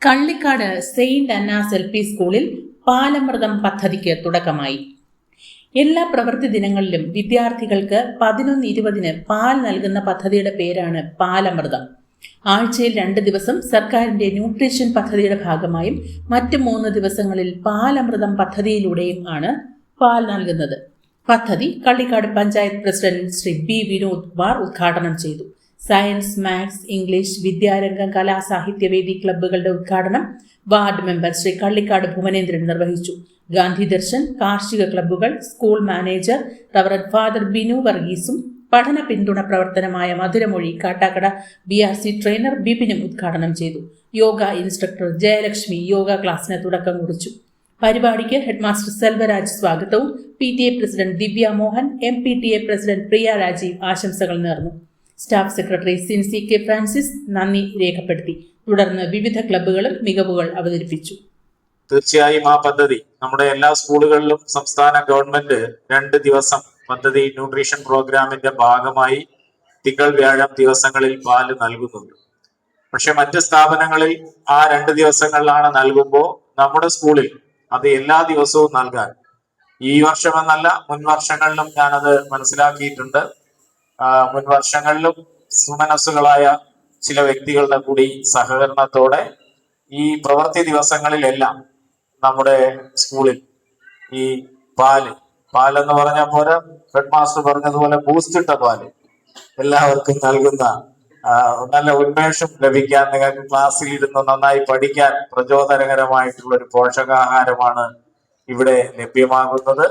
Kallikkad Saint അന്നാസ് LP സ്കൂളിൽ പാലമൃതം പദ്ധതിക്ക് തുടക്കമായി. എല്ലാ പ്രവൃത്തി ദിനങ്ങളിലും വിദ്യാർത്ഥികൾക്ക് 11:20 പാൽ നൽകുന്ന പദ്ധതിയുടെ പേരാണ് പാലമൃതം. ആഴ്ചയിൽ 2 ദിവസം സർക്കാരിന്റെ ന്യൂട്രീഷൻ പദ്ധതിയുടെ ഭാഗമായും മറ്റ് 3 ദിവസങ്ങളിൽ പാലമൃതം പദ്ധതിയിലൂടെയും ആണ് പാൽ നൽകുന്നത്. പദ്ധതി കള്ളിക്കാട് പഞ്ചായത്ത് പ്രസിഡന്റ് ശ്രീ B. വിനോദ് കുമാർ ഉദ്ഘാടനം ചെയ്തു. Science, maths, English, Vidyarangam, Kalasahithyavedi ക്ലബ്ബുകളുടെ ഉദ്ഘാടനം വാർഡ് മെമ്പർ ശ്രീ കള്ളിക്കാട് ഭുവനേന്ദ്രൻ നിർവഹിച്ചു. ഗാന്ധി ദർശൻ, കാർഷിക ക്ലബ്ബുകൾ, school manager reverend father Binu വർഗീസും പഠന പിന്തുണ പ്രവർത്തനമായ മധുരമൊഴി കാട്ടാക്കട BRC ട്രെയിനർ ബിപിനും ഉദ്ഘാടനം ചെയ്തു. യോഗ ഇൻസ്ട്രക്ടർ ജയലക്ഷ്മി യോഗ ക്ലാസിന് തുടക്കം കുറിച്ചു. പരിപാടിക്ക് ഹെഡ്മാസ്റ്റർ സെൽവരാജ് സ്വാഗതവും PTA president Divya Mohan, MPTA president Priya Rajeev ആശംസകൾ നേർന്നു. Staff secretary Sincy K. Francis നന്ദി രേഖപ്പെടുത്തി. തുടർന്ന് വിവിധ ക്ലബ്ബുകളും മികവുകൾ അവതരിപ്പിച്ചു. തീർച്ചയായും ആ പദ്ധതി നമ്മുടെ എല്ലാ സ്കൂളുകളിലും സംസ്ഥാന ഗവൺമെന്റ് 2 ദിവസം പദ്ധതി ന്യൂട്രീഷൻ പ്രോഗ്രാമിന്റെ ഭാഗമായി തിങ്കൾ വ്യാഴം ദിവസങ്ങളിൽ പാല് നൽകുന്നുണ്ട്. പക്ഷെ മറ്റ് സ്ഥാപനങ്ങളിൽ ആ 2 ദിവസങ്ങളിലാണ് നൽകുമ്പോൾ നമ്മുടെ സ്കൂളിൽ അത് എല്ലാ ദിവസവും നൽകാൻ ഈ വർഷമെന്നല്ല മുൻ വർഷങ്ങളിലും ഞാനത് മനസ്സിലാക്കിയിട്ടുണ്ട്. മുൻ വർഷങ്ങളിലും സുമനസ്സുകളായ ചില വ്യക്തികളുടെ കൂടി സഹകരണത്തോടെ ഈ പ്രവൃത്തി ദിവസങ്ങളിലെല്ലാം നമ്മുടെ സ്കൂളിൽ ഈ പാലെന്ന് പറഞ്ഞ പോലെ ഹെഡ് മാസ്റ്റർ പറഞ്ഞതുപോലെ ബൂസ്റ്റിട്ട പാല് എല്ലാവർക്കും നൽകുന്ന നല്ല ഉന്മേഷം ലഭിക്കാൻ, നിങ്ങൾക്ക് ക്ലാസ്സിൽ ഇരുന്ന് നന്നായി പഠിക്കാൻ പ്രചോദനകരമായിട്ടുള്ള ഒരു പോഷകാഹാരമാണ് ഇവിടെ ലഭ്യമാകുന്നത്.